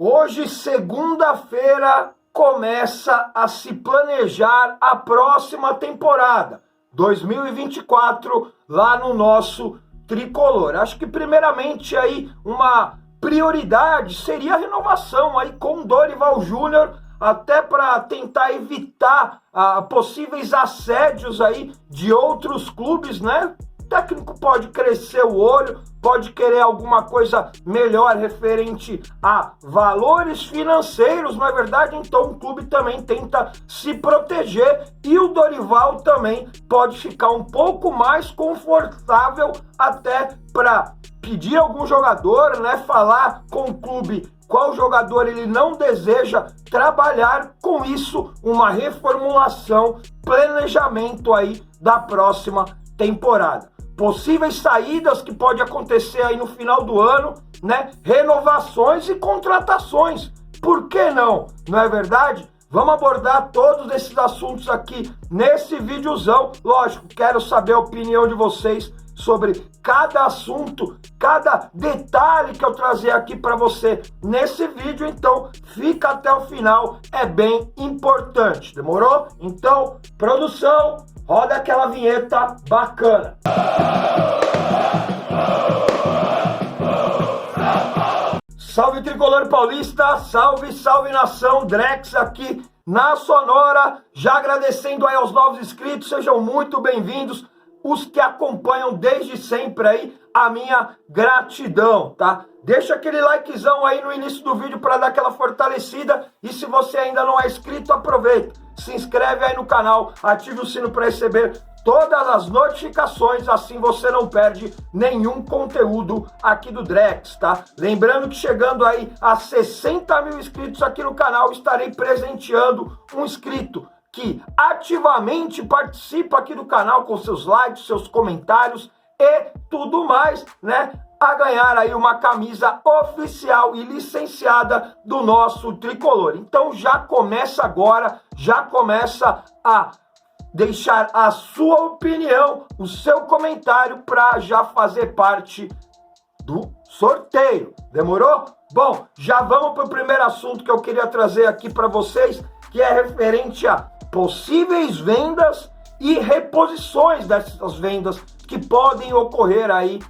Hoje, segunda-feira, começa a se planejar a próxima temporada, 2024, lá no nosso tricolor. Acho que primeiramente aí uma prioridade seria a renovação aí com o Dorival Júnior, até para tentar evitar possíveis assédios aí de outros clubes, né? O técnico pode crescer o olho, pode querer alguma coisa melhor referente a valores financeiros, não é verdade? Então o clube também tenta se proteger e o Dorival também pode ficar um pouco mais confortável até para pedir algum jogador, né? Falar com o clube qual jogador ele não deseja trabalhar, com isso uma reformulação, planejamento aí da próxima temporada. Possíveis saídas que pode acontecer aí no final do ano, né? Renovações e contratações. Por que não? Não é verdade? Vamos abordar todos esses assuntos aqui nesse videozão. Lógico, quero saber a opinião de vocês sobre cada assunto, cada detalhe que eu trazer aqui para você nesse vídeo. Então, fica até o final, é bem importante. Demorou? Então, produção, roda aquela vinheta bacana. Salve Tricolor Paulista, salve, salve nação, Drex aqui na Sonora, já agradecendo aí aos novos inscritos, sejam muito bem-vindos, os que acompanham desde sempre aí, a minha gratidão, tá? Deixa aquele likezão aí no início do vídeo para dar aquela fortalecida, e se você ainda não é inscrito, aproveita, se inscreve aí no canal, ative o sino para receber todas as notificações, assim você não perde nenhum conteúdo aqui do Drex, tá? Lembrando que chegando aí a 60 mil inscritos aqui no canal, estarei presenteando um inscrito que ativamente participa aqui do canal com seus likes, seus comentários e tudo mais, né? A ganhar aí uma camisa oficial e licenciada do nosso tricolor. Então já começa agora, já começa a deixar a sua opinião, o seu comentário para já fazer parte do sorteio. Demorou? Bom, já vamos para o primeiro assunto que eu queria trazer aqui para vocês, que é referente a possíveis vendas e reposições dessas vendas que podem ocorrer aí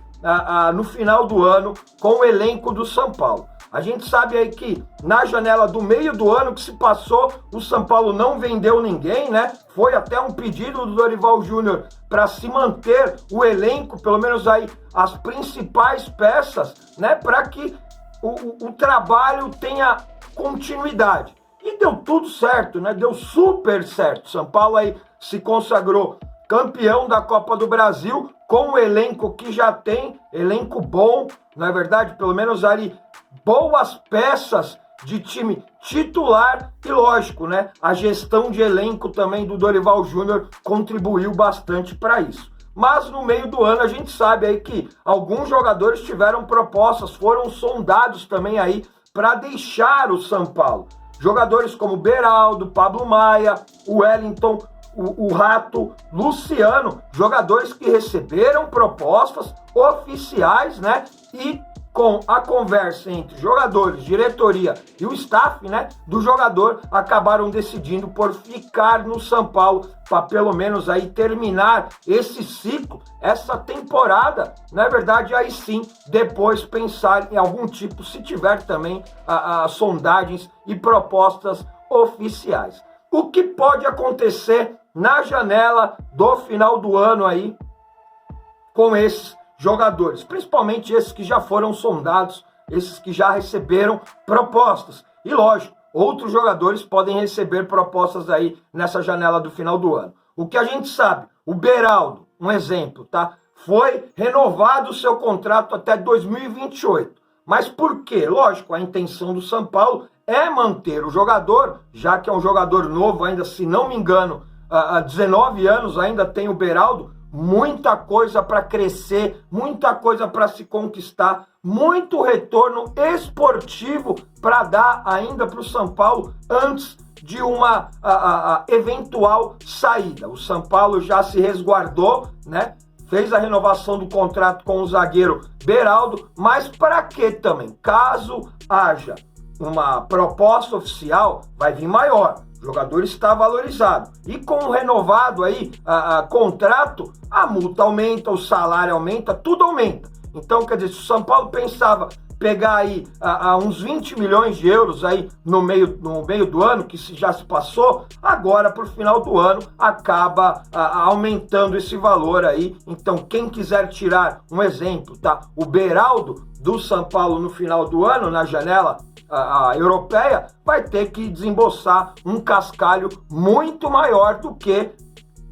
no final do ano com o elenco do São Paulo. A gente sabe aí que na janela do meio do ano que se passou, o São Paulo não vendeu ninguém, né? Foi até um pedido do Dorival Júnior para se manter o elenco, pelo menos aí as principais peças, né? Para que o trabalho tenha continuidade. E deu tudo certo, né? Deu super certo. São Paulo aí se consagrou campeão da Copa do Brasil com o elenco que já tem, elenco bom, não é verdade? Pelo menos ali boas peças de time titular e, lógico, né? A gestão de elenco também do Dorival Júnior contribuiu bastante para isso. Mas no meio do ano a gente sabe aí que alguns jogadores tiveram propostas, foram sondados também aí para deixar o São Paulo. Jogadores como Beraldo, Pablo Maia, o Wellington, o Rato, Luciano, jogadores que receberam propostas oficiais, né? E com a conversa entre jogadores, diretoria e o staff, né, do jogador, acabaram decidindo por ficar no São Paulo para pelo menos aí terminar esse ciclo, essa temporada, na verdade, aí sim, depois pensar em algum tipo, se tiver também sondagens e propostas oficiais. O que pode acontecer na janela do final do ano aí com esses jogadores, principalmente esses que já foram sondados, esses que já receberam propostas. E lógico, outros jogadores podem receber propostas aí nessa janela do final do ano. O que a gente sabe, o Beraldo, um exemplo, tá? Foi renovado o seu contrato até 2028. Mas por quê? Lógico, a intenção do São Paulo é manter o jogador, já que é um jogador novo ainda, se não me engano, há 19 anos ainda tem o Beraldo, muita coisa para crescer, muita coisa para se conquistar, muito retorno esportivo para dar ainda para o São Paulo antes de uma eventual saída. O São Paulo já se resguardou, né? Fez a renovação do contrato com o zagueiro Beraldo, mas para que também? Caso haja uma proposta oficial, vai vir maior. O jogador está valorizado. E com o renovado aí, contrato, a multa aumenta, o salário aumenta, tudo aumenta. Então, quer dizer, se o São Paulo pensava pegar aí uns 20 milhões de euros aí no meio do ano, que já se passou, agora para o final do ano acaba aumentando esse valor aí. Então, quem quiser tirar um exemplo, tá? O Beraldo do São Paulo no final do ano, na janela europeia, vai ter que desembolsar um cascalho muito maior do que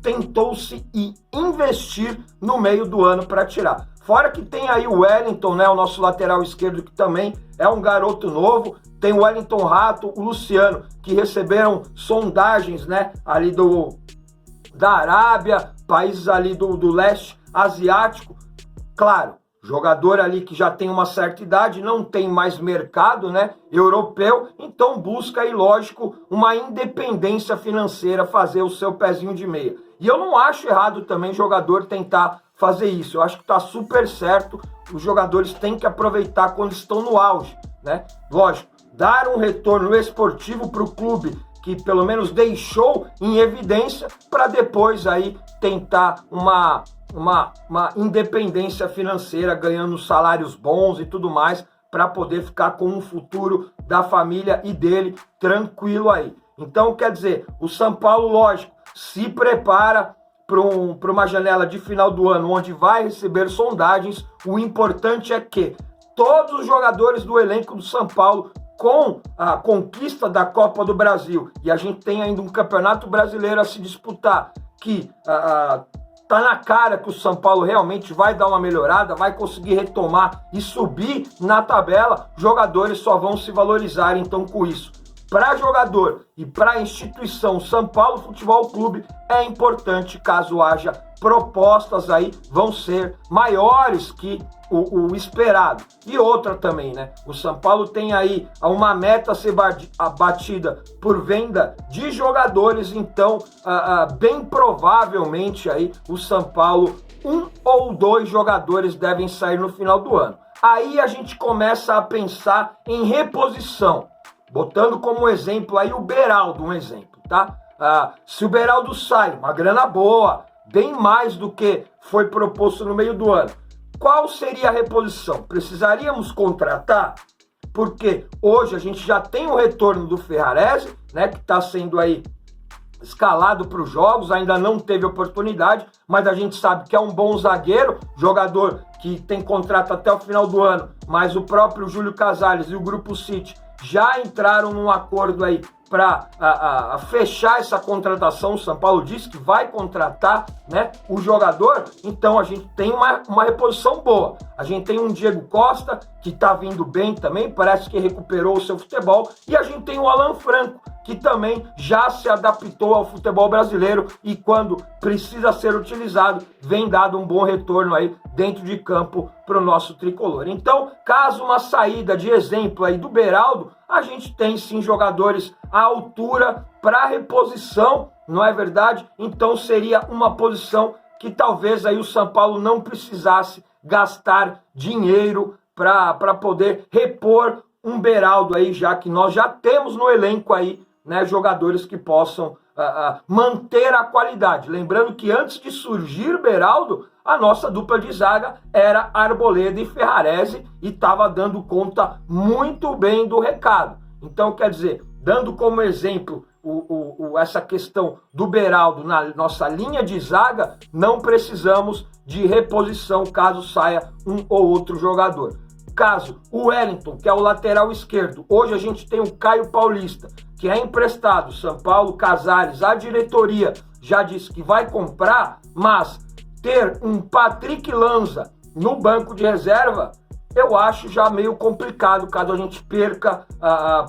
tentou-se investir no meio do ano para tirar. Fora que tem aí o Wellington, né, o nosso lateral esquerdo, que também é um garoto novo. Tem o Wellington Rato, o Luciano, que receberam sondagens, né, ali da Arábia, países ali do leste asiático. Claro, jogador ali que já tem uma certa idade, não tem mais mercado, né, europeu, então busca aí, lógico, uma independência financeira, fazer o seu pezinho de meia. E eu não acho errado também jogador tentar fazer isso. Eu acho que está super certo. Os jogadores têm que aproveitar quando estão no auge, né? Lógico, dar um retorno esportivo para o clube que pelo menos deixou em evidência, para depois aí tentar uma independência financeira, ganhando salários bons e tudo mais, para poder ficar com um futuro da família e dele tranquilo aí. Então, quer dizer, o São Paulo, lógico, se prepara para uma janela de final do ano, onde vai receber sondagens. O importante é que todos os jogadores do elenco do São Paulo, com a conquista da Copa do Brasil, e a gente tem ainda um Campeonato Brasileiro a se disputar, que tá na cara que o São Paulo realmente vai dar uma melhorada, vai conseguir retomar e subir na tabela, jogadores só vão se valorizar então com isso. Para jogador e para a instituição São Paulo Futebol Clube é importante, caso haja propostas aí, vão ser maiores que o esperado. E outra também, né? O São Paulo tem aí uma meta a ser batida por venda de jogadores, então bem provavelmente aí o São Paulo, 1 ou 2 jogadores devem sair no final do ano. Aí a gente começa a pensar em reposição. Botando como exemplo aí o Beraldo, um exemplo, tá? Se o Beraldo sai, uma grana boa, bem mais do que foi proposto no meio do ano, qual seria a reposição? Precisaríamos contratar? Porque hoje a gente já tem o retorno do Ferrarese, né, que está sendo aí escalado para os jogos, ainda não teve oportunidade, mas a gente sabe que é um bom zagueiro, jogador que tem contrato até o final do ano, mas o próprio Júlio Casares e o Grupo City já entraram num acordo aí para fechar essa contratação. O São Paulo disse que vai contratar, né, o jogador, então a gente tem uma reposição boa. A gente tem um Diego Costa, que está vindo bem também, parece que recuperou o seu futebol, e a gente tem o Alan Franco, que também já se adaptou ao futebol brasileiro e quando precisa ser utilizado, vem dado um bom retorno aí dentro de campo para o nosso tricolor. Então, caso uma saída de exemplo aí do Beraldo, a gente tem sim jogadores à altura para reposição, não é verdade? Então seria uma posição que talvez aí o São Paulo não precisasse gastar dinheiro para poder repor um Beraldo aí, já que nós já temos no elenco aí, né, jogadores que possam manter a qualidade. Lembrando que antes de surgir Beraldo, a nossa dupla de zaga era Arboleda e Ferrarese e estava dando conta muito bem do recado. Então, quer dizer, dando como exemplo essa questão do Beraldo na nossa linha de zaga, não precisamos de reposição caso saia um ou outro jogador. Caso o Wellington, que é o lateral esquerdo, hoje a gente tem o Caio Paulista, que é emprestado, São Paulo, Casares, a diretoria já disse que vai comprar, mas ter um Patrick Lanza no banco de reserva, eu acho já meio complicado, caso a gente perca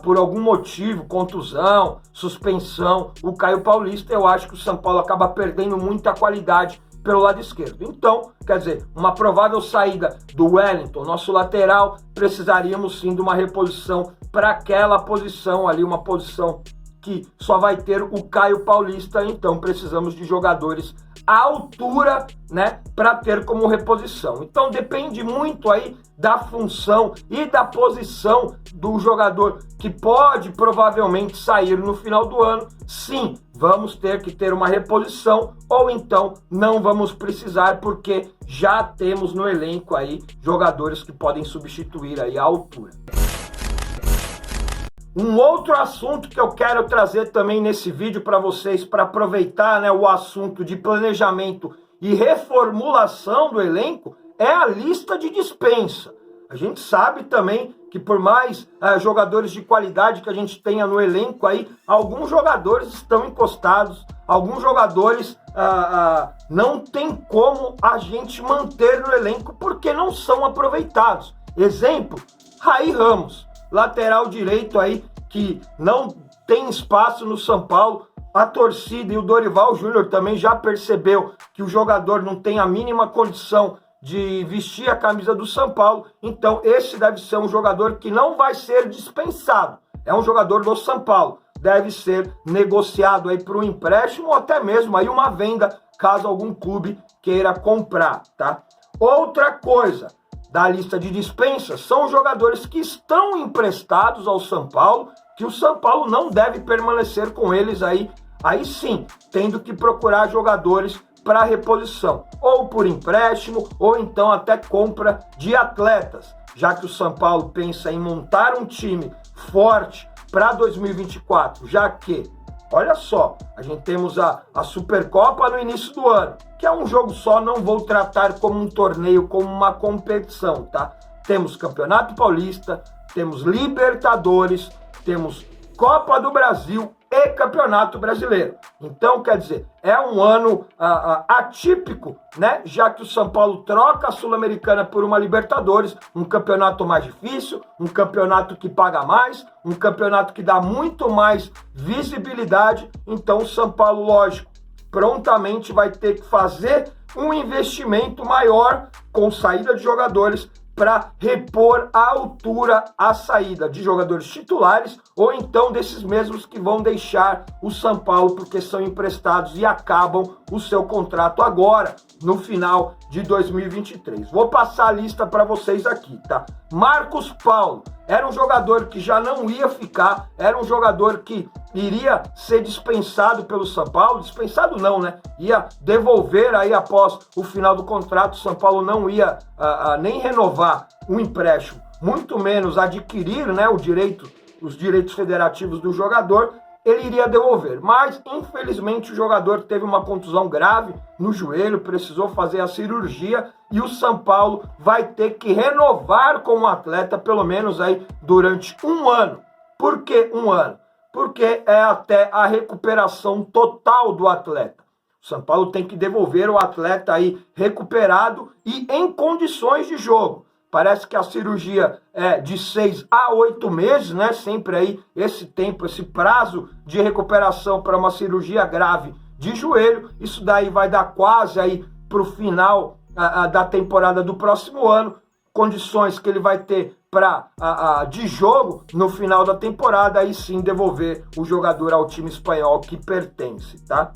por algum motivo, contusão, suspensão, o Caio Paulista. Eu acho que o São Paulo acaba perdendo muita qualidade pelo lado esquerdo. Então, quer dizer, uma provável saída do Wellington, nosso lateral, precisaríamos sim de uma reposição para aquela posição ali, uma posição que só vai ter o Caio Paulista, então precisamos de jogadores à altura, né, para ter como reposição. Então depende muito aí da função e da posição do jogador que pode provavelmente sair no final do ano. Sim, vamos ter que ter uma reposição, ou então não vamos precisar, porque já temos no elenco aí jogadores que podem substituir aí a altura. Um outro assunto que eu quero trazer também nesse vídeo para vocês, para aproveitar, né, o assunto de planejamento e reformulação do elenco, é a lista de dispensa. A gente sabe também que por mais jogadores de qualidade que a gente tenha no elenco aí, alguns jogadores estão encostados, alguns jogadores não tem como a gente manter no elenco porque não são aproveitados. Exemplo, Raí Ramos, lateral direito aí, que não tem espaço no São Paulo. A torcida e o Dorival Júnior também já percebeu que o jogador não tem a mínima condição de vestir a camisa do São Paulo. Então esse deve ser um jogador que não vai ser dispensado. É um jogador do São Paulo. Deve ser negociado aí para um empréstimo ou até mesmo aí uma venda, caso algum clube queira comprar, tá? Outra coisa da lista de dispensas são os jogadores que estão emprestados ao São Paulo, que o São Paulo não deve permanecer com eles aí sim, tendo que procurar jogadores para reposição, ou por empréstimo, ou então até compra de atletas, já que o São Paulo pensa em montar um time forte para 2024, já que, olha só, a gente temos a Supercopa no início do ano, que é um jogo só, não vou tratar como um torneio, como uma competição, tá? Temos Campeonato Paulista, temos Libertadores, temos Copa do Brasil e Campeonato Brasileiro. Então, quer dizer, é um ano atípico, né? Já que o São Paulo troca a Sul-Americana por uma Libertadores, um campeonato mais difícil, um campeonato que paga mais, um campeonato que dá muito mais visibilidade. Então, o São Paulo, lógico, prontamente vai ter que fazer um investimento maior com saída de jogadores para repor à altura a saída de jogadores titulares ou então desses mesmos que vão deixar o São Paulo porque são emprestados e acabam o seu contrato agora, no final de 2023. Vou passar a lista para vocês aqui, tá? Marcos Paulo era um jogador que já não ia ficar, era um jogador que iria ser dispensado pelo São Paulo, dispensado não, né? Ia devolver aí após o final do contrato, o São Paulo não ia nem renovar um empréstimo, muito menos adquirir, né, os direitos federativos do jogador, ele iria devolver. Mas, infelizmente, o jogador teve uma contusão grave no joelho, precisou fazer a cirurgia e o São Paulo vai ter que renovar com o atleta pelo menos aí durante um ano. Por que um ano? Porque é até a recuperação total do atleta. O São Paulo tem que devolver o atleta aí recuperado e em condições de jogo. Parece que a cirurgia é de 6 a 8 meses, né? Sempre aí esse tempo, esse prazo de recuperação para uma cirurgia grave de joelho. Isso daí vai dar quase aí para o final da temporada do próximo ano. Condições que ele vai ter de jogo no final da temporada, aí sim devolver o jogador ao time espanhol que pertence, tá?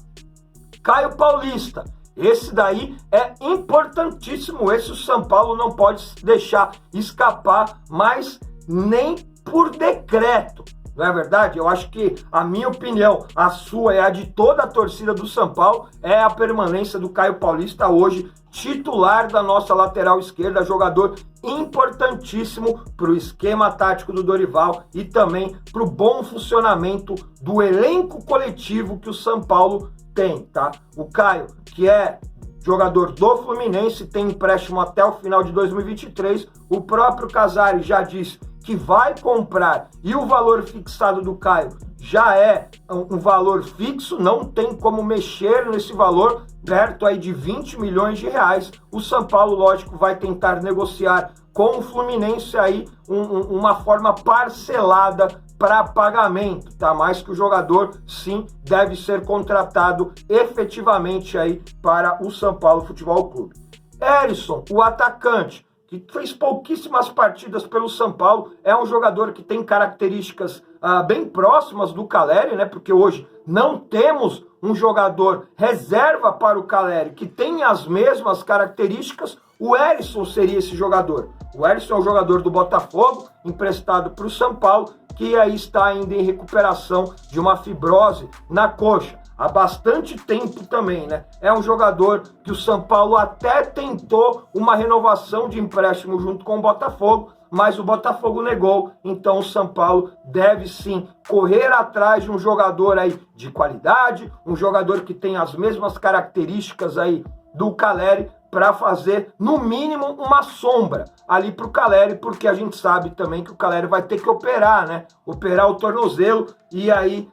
Caio Paulista, esse daí é importantíssimo, esse o São Paulo não pode deixar escapar, mas nem por decreto, não é verdade? Eu acho que a minha opinião, a sua e a de toda a torcida do São Paulo é a permanência do Caio Paulista hoje, titular da nossa lateral esquerda, jogador importantíssimo para o esquema tático do Dorival e também para o bom funcionamento do elenco coletivo que o São Paulo tem, tá? O Caio, que é jogador do Fluminense, tem empréstimo até o final de 2023, o próprio Casares já disse que vai comprar e o valor fixado do Caio já é um valor fixo, não tem como mexer nesse valor, perto aí de 20 milhões de reais. O São Paulo, lógico, vai tentar negociar com o Fluminense aí uma forma parcelada para pagamento, tá? Mas que o jogador, sim, deve ser contratado efetivamente aí para o São Paulo Futebol Clube. Hérisson, o atacante, que fez pouquíssimas partidas pelo São Paulo, é um jogador que tem características bem próximas do Calleri, né? Porque hoje não temos um jogador reserva para o Calleri que tem as mesmas características. O Herisson seria esse jogador. O Herisson é um jogador do Botafogo, emprestado para o São Paulo, que aí está ainda em recuperação de uma fibrose na coxa. Há bastante tempo também, né? É um jogador que o São Paulo até tentou uma renovação de empréstimo junto com o Botafogo, mas o Botafogo negou. Então o São Paulo deve sim correr atrás de um jogador aí de qualidade, um jogador que tem as mesmas características aí do Calleri, para fazer, no mínimo, uma sombra ali para o Calleri, porque a gente sabe também que o Calleri vai ter que operar, né? Operar o tornozelo, e aí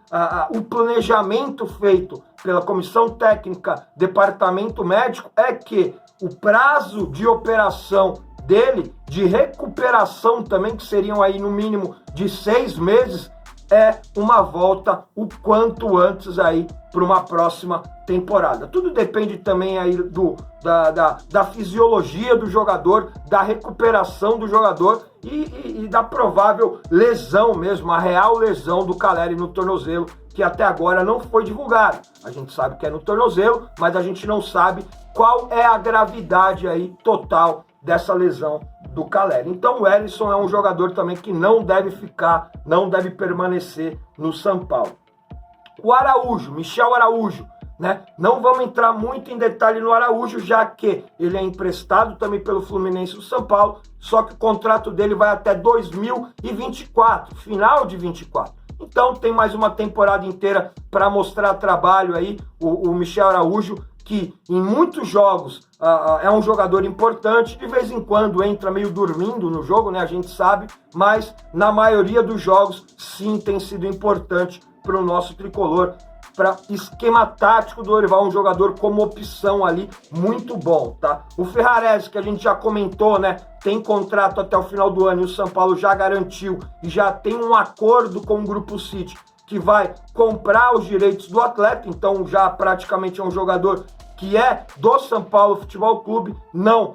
o planejamento feito pela comissão técnica, departamento médico, é que o prazo de operação dele, de recuperação também, que seriam aí no mínimo de 6 meses, é uma volta o quanto antes aí para uma próxima temporada. Tudo depende também aí da fisiologia do jogador, da recuperação do jogador e da provável lesão mesmo, a real lesão do Calleri no tornozelo, que até agora não foi divulgada. A gente sabe que é no tornozelo, mas a gente não sabe qual é a gravidade aí total dessa lesão do Calleri. Então o Herisson é um jogador também que não deve ficar, não deve permanecer no São Paulo. O Araújo, Michel Araújo, né? Não vamos entrar muito em detalhe no Araújo, já que ele é emprestado também pelo Fluminense do São Paulo, só que o contrato dele vai até 2024, final de 24. Então tem mais uma temporada inteira para mostrar trabalho aí, o Michel Araújo, que em muitos jogos é um jogador importante, de vez em quando entra meio dormindo no jogo, né? A gente sabe, mas na maioria dos jogos sim tem sido importante para o nosso tricolor, para esquema tático do Dorival, um jogador como opção ali muito bom, tá? O Ferrarese, que a gente já comentou, né? Tem contrato até o final do ano e o São Paulo já garantiu e já tem um acordo com o Grupo City que vai comprar os direitos do atleta, então já praticamente é um jogador que é do São Paulo Futebol Clube, não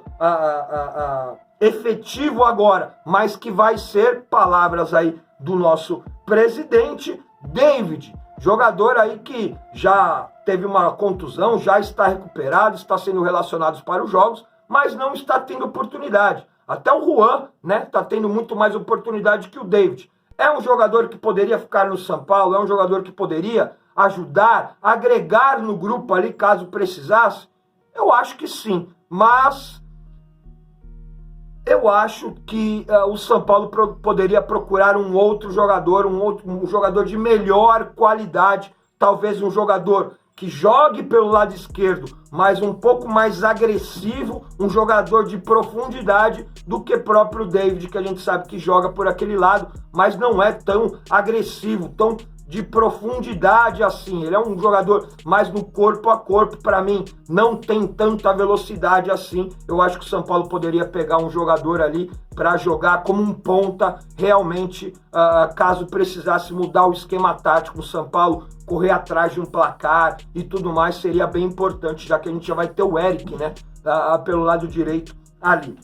efetivo agora, mas que vai ser, palavras aí do nosso presidente, David, jogador aí que já teve uma contusão, já está recuperado, está sendo relacionado para os jogos, mas não está tendo oportunidade. Até o Juan, né, está tendo muito mais oportunidade que o David. É um jogador que poderia ficar no São Paulo, é um jogador que poderia ajudar, agregar no grupo ali caso precisasse? Eu acho que sim, mas eu acho que o São Paulo poderia procurar um outro jogador, um jogador de melhor qualidade, talvez um jogador que jogue pelo lado esquerdo, mas um pouco mais agressivo, um jogador de profundidade do que próprio David, que a gente sabe que joga por aquele lado, mas não é tão agressivo, tão de profundidade assim. Ele é um jogador mais no corpo a corpo, para mim não tem tanta velocidade assim. Eu acho que o São Paulo poderia pegar um jogador ali para jogar como um ponta, realmente, caso precisasse mudar o esquema tático, o São Paulo correr atrás de um placar e tudo mais, seria bem importante, já que a gente já vai ter o Eric, né, pelo lado direito ali.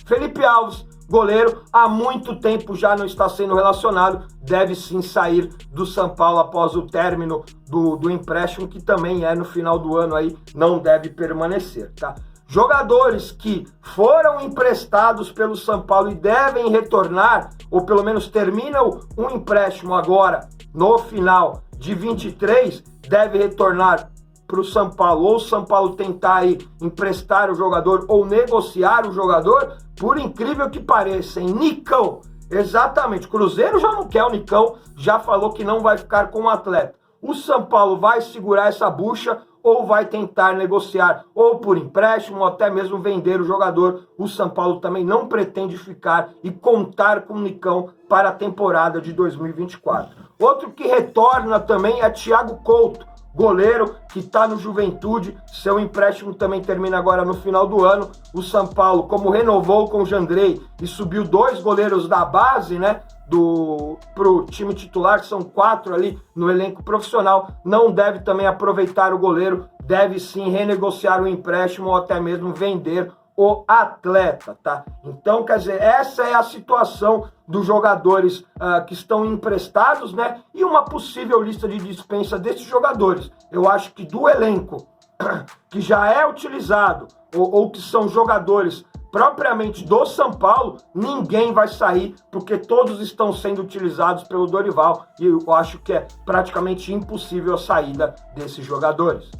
Felipe Alves, goleiro, há muito tempo já não está sendo relacionado, deve sim sair do São Paulo após o término do empréstimo, que também é no final do ano aí, não deve permanecer, tá? Jogadores que foram emprestados pelo São Paulo e devem retornar, ou pelo menos terminam um empréstimo agora, no final de 23, deve retornar para o São Paulo, ou o São Paulo tentar aí emprestar o jogador ou negociar o jogador, por incrível que pareça, hein? Nicão, exatamente, Cruzeiro já não quer o Nicão, já falou que não vai ficar com o atleta. O São Paulo vai segurar essa bucha ou vai tentar negociar ou por empréstimo ou até mesmo vender o jogador. O São Paulo também não pretende ficar e contar com o Nicão para a temporada de 2024. Outro que retorna também é Thiago Couto, goleiro que está no Juventude, seu empréstimo também termina agora no final do ano. O São Paulo, como renovou com o Jandrei e subiu 2 goleiros da base, né, pro time titular, que são 4 ali no elenco profissional, não deve também aproveitar o goleiro, deve sim renegociar o empréstimo ou até mesmo vender o atleta, tá? Então, quer dizer, essa é a situação dos jogadores que estão emprestados, né? E uma possível lista de dispensa desses jogadores. Eu acho que do elenco que já é utilizado ou que são jogadores propriamente do São Paulo, ninguém vai sair, porque todos estão sendo utilizados pelo Dorival, e eu acho que é praticamente impossível a saída desses jogadores.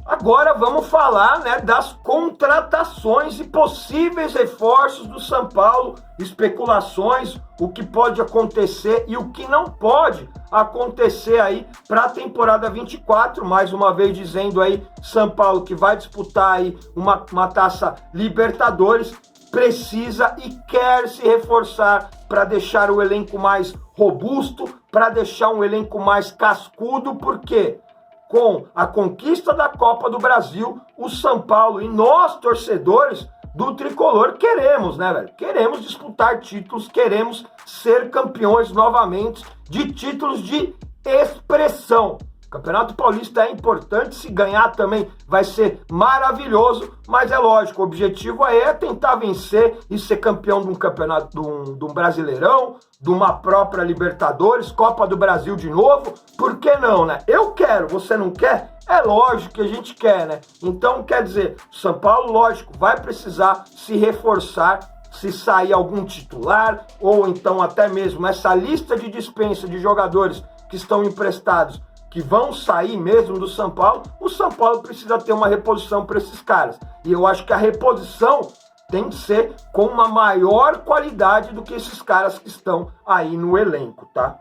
Agora vamos falar, né, das contratações e possíveis reforços do São Paulo, especulações, o que pode acontecer e o que não pode acontecer aí para a temporada 24, mais uma vez dizendo aí, São Paulo que vai disputar aí uma Taça Libertadores, precisa e quer se reforçar para deixar o elenco mais robusto, para deixar um elenco mais cascudo, porque com a conquista da Copa do Brasil, o São Paulo e nós, torcedores do Tricolor, queremos, né, velho? Queremos disputar títulos, queremos ser campeões novamente de títulos de expressão. O Campeonato Paulista é importante, se ganhar também vai ser maravilhoso, mas é lógico, o objetivo é tentar vencer e ser campeão de um campeonato, de um Brasileirão, de uma própria Libertadores, Copa do Brasil de novo, por que não, né? Eu quero, você não quer? É lógico que a gente quer, né? Então, quer dizer, o São Paulo, lógico, vai precisar se reforçar, se sair algum titular, ou então até mesmo essa lista de dispensa de jogadores que estão emprestados, que vão sair mesmo do São Paulo, o São Paulo precisa ter uma reposição para esses caras. E eu acho que a reposição tem que ser com uma maior qualidade do que esses caras que estão aí no elenco, tá?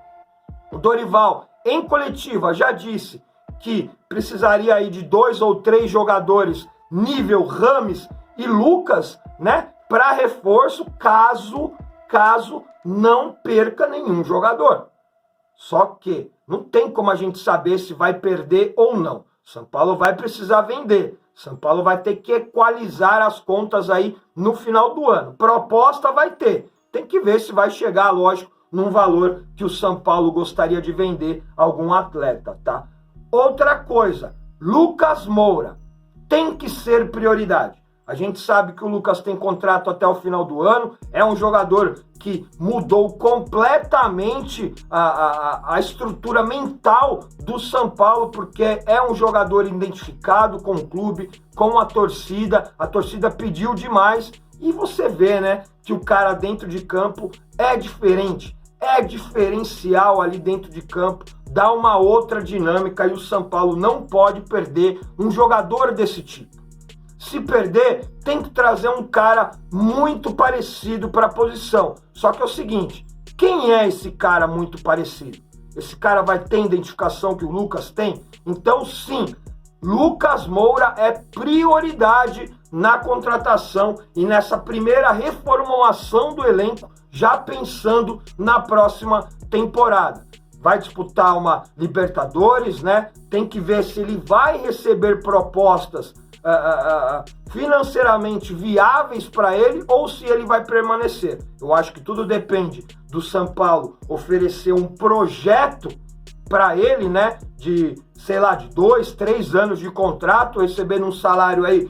O Dorival, em coletiva, já disse que precisaria aí de 2 ou 3 jogadores nível Rames e Lucas, né? Para reforço, caso não perca nenhum jogador. Só que não tem como a gente saber se vai perder ou não. São Paulo vai precisar vender. São Paulo vai ter que equalizar as contas aí no final do ano. Proposta vai ter. Tem que ver se vai chegar, lógico, num valor que o São Paulo gostaria de vender algum atleta, tá? Outra coisa, Lucas Moura tem que ser prioridade. A gente sabe que o Lucas tem contrato até o final do ano, é um jogador que mudou completamente a estrutura mental do São Paulo, porque é um jogador identificado com o clube, com a torcida pediu demais, e você vê, né, que o cara dentro de campo é diferente, é diferencial ali dentro de campo, dá uma outra dinâmica, e o São Paulo não pode perder um jogador desse tipo. Se perder, tem que trazer um cara muito parecido para a posição. Só que é o seguinte, quem é esse cara muito parecido? Esse cara vai ter identificação que o Lucas tem? Então sim, Lucas Moura é prioridade na contratação e nessa primeira reformulação do elenco, já pensando na próxima temporada. Vai disputar uma Libertadores, né? Tem que ver se ele vai receber propostas financeiramente viáveis para ele ou se ele vai permanecer. Eu acho que tudo depende do São Paulo oferecer um projeto para ele, né, de, sei lá, de 2, 3 anos de contrato, recebendo um salário aí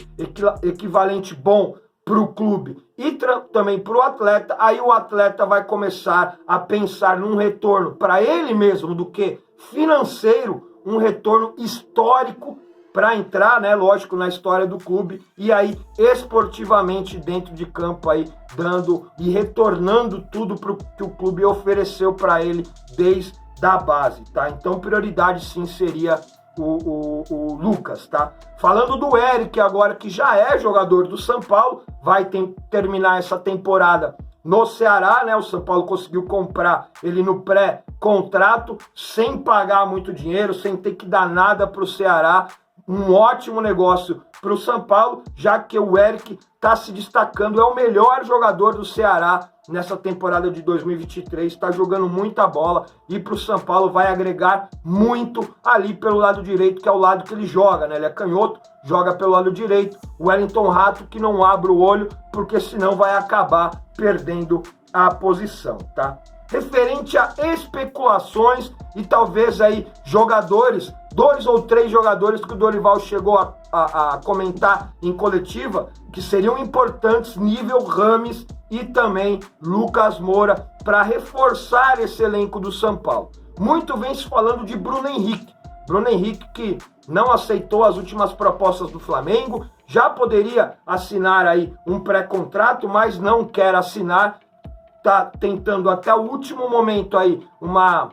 equivalente bom para o clube e também para o atleta. Aí o atleta vai começar a pensar num retorno para ele mesmo do que financeiro, um retorno histórico para entrar, né, lógico, na história do clube e aí esportivamente dentro de campo aí dando e retornando tudo pro que o clube ofereceu para ele desde a base, tá? Então prioridade sim seria o Lucas, tá? Falando do Eric agora, que já é jogador do São Paulo, vai terminar essa temporada no Ceará, né? O São Paulo conseguiu comprar ele no pré-contrato, sem pagar muito dinheiro, sem ter que dar nada para o Ceará. Um ótimo negócio para o São Paulo, já que o Eric está se destacando, é o melhor jogador do Ceará nessa temporada de 2023, está jogando muita bola e para o São Paulo vai agregar muito ali pelo lado direito, que é o lado que ele joga, né? Ele é canhoto, joga pelo lado direito, o Wellington Rato que não abre o olho, porque senão vai acabar perdendo a posição, tá? Referente a especulações e talvez aí jogadores 2 ou 3 jogadores que o Dorival chegou a comentar em coletiva, que seriam importantes, nível Rames e também Lucas Moura, para reforçar esse elenco do São Paulo. Muito vem se falando de Bruno Henrique. Bruno Henrique que não aceitou as últimas propostas do Flamengo, já poderia assinar aí um pré-contrato, mas não quer assinar, tá tentando até o último momento aí uma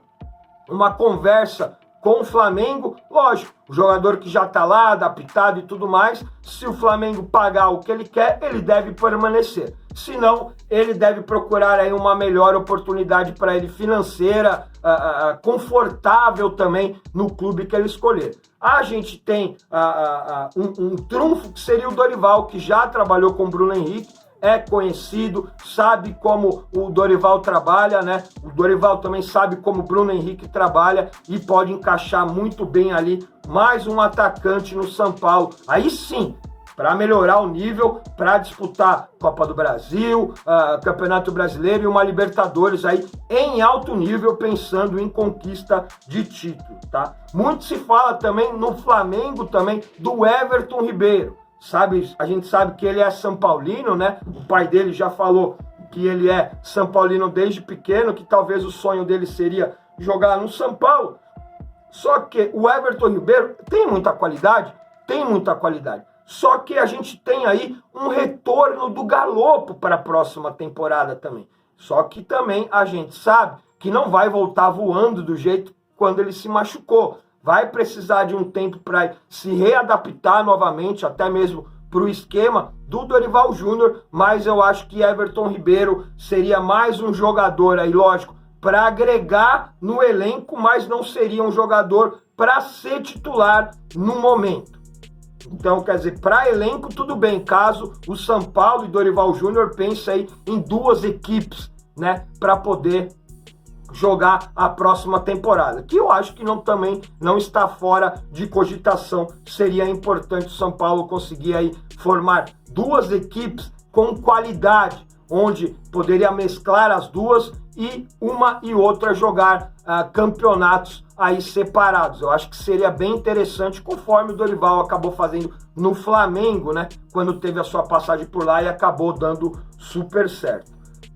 conversa com o Flamengo. Lógico, o jogador que já está lá, adaptado e tudo mais, se o Flamengo pagar o que ele quer, ele deve permanecer. Se não, ele deve procurar aí uma melhor oportunidade para ele financeira, confortável também no clube que ele escolher. A gente tem um trunfo que seria o Dorival, que já trabalhou com o Bruno Henrique, é conhecido, sabe como o Dorival trabalha, né? O Dorival também sabe como o Bruno Henrique trabalha e pode encaixar muito bem ali mais um atacante no São Paulo. Aí sim, para melhorar o nível, para disputar Copa do Brasil, Campeonato Brasileiro e uma Libertadores aí em alto nível, pensando em conquista de título, tá? Muito se fala também no Flamengo também do Everton Ribeiro. Sabe, a gente sabe que ele é São Paulino, né? O pai dele já falou que ele é São Paulino desde pequeno, que talvez o sonho dele seria jogar no São Paulo. Só que o Everton Ribeiro tem muita qualidade, Só que a gente tem aí um retorno do Galopo para a próxima temporada também. Só que também a gente sabe que não vai voltar voando do jeito quando ele se machucou. Vai precisar de um tempo para se readaptar novamente, até mesmo para o esquema do Dorival Júnior, mas eu acho que Everton Ribeiro seria mais um jogador aí, lógico, para agregar no elenco, mas não seria um jogador para ser titular no momento. Então, quer dizer, para elenco tudo bem, caso o São Paulo e Dorival Júnior pensem aí em 2 equipes, né, para poder jogar a próxima temporada, que eu acho que também não está fora de cogitação. Seria importante o São Paulo conseguir aí formar 2 equipes com qualidade, onde poderia mesclar as duas e uma e outra jogar campeonatos aí separados. Eu acho que seria bem interessante, conforme o Dorival acabou fazendo no Flamengo, né, quando teve a sua passagem por lá e acabou dando super certo.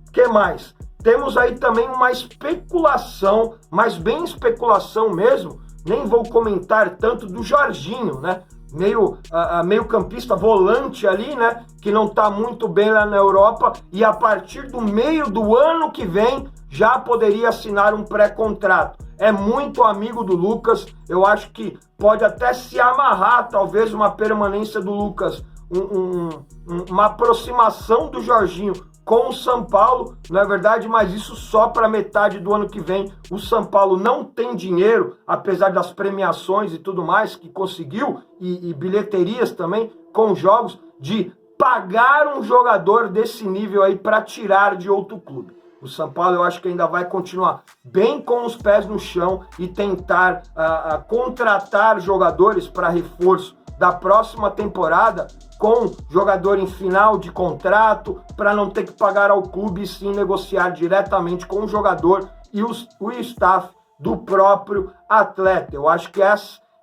O que mais? Temos aí também uma especulação, mas bem especulação mesmo, nem vou comentar tanto, do Jorginho, né? Meio campista, volante ali, né? Que não tá muito bem lá na Europa e a partir do meio do ano que vem já poderia assinar um pré-contrato. É muito amigo do Lucas, eu acho que pode até se amarrar, talvez, uma permanência do Lucas, uma aproximação do Jorginho com o São Paulo, não é verdade? Mas isso só para metade do ano que vem. O São Paulo não tem dinheiro, apesar das premiações e tudo mais que conseguiu, e bilheterias também, com jogos, de pagar um jogador desse nível aí para tirar de outro clube. O São Paulo eu acho que ainda vai continuar bem com os pés no chão e tentar contratar jogadores para reforço da próxima temporada, com jogador em final de contrato, para não ter que pagar ao clube e sim negociar diretamente com o jogador e o staff do próprio atleta. Eu acho que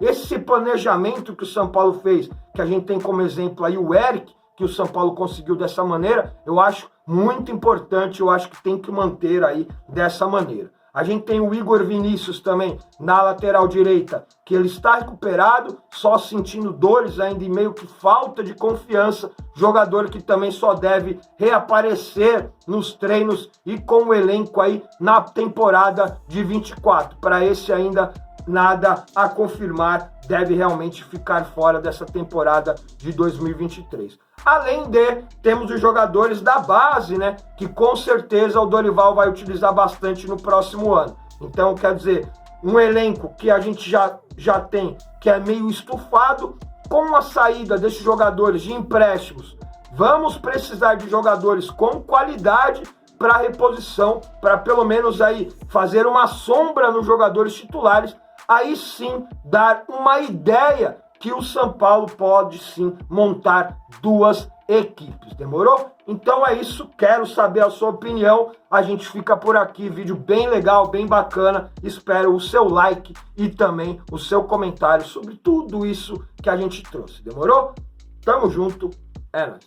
esse planejamento que o São Paulo fez, que a gente tem como exemplo aí o Eric, que o São Paulo conseguiu dessa maneira, eu acho muito importante, eu acho que tem que manter aí dessa maneira. A gente tem o Igor Vinícius também na lateral direita, que ele está recuperado, só sentindo dores ainda e meio que falta de confiança. Jogador que também só deve reaparecer nos treinos e com o elenco aí na temporada de 24. Para esse ainda nada a confirmar, deve realmente ficar fora dessa temporada de 2023. Além de, temos os jogadores da base, né, que com certeza o Dorival vai utilizar bastante no próximo ano. Então, quer dizer, um elenco que a gente já tem, que é meio estufado, com a saída desses jogadores de empréstimos, vamos precisar de jogadores com qualidade para reposição, para pelo menos aí fazer uma sombra nos jogadores titulares, aí sim dar uma ideia que o São Paulo pode sim montar 2 equipes, demorou? Então é isso, quero saber a sua opinião, a gente fica por aqui, vídeo bem legal, bem bacana, espero o seu like e também o seu comentário sobre tudo isso que a gente trouxe, demorou? Tamo junto, é nóis.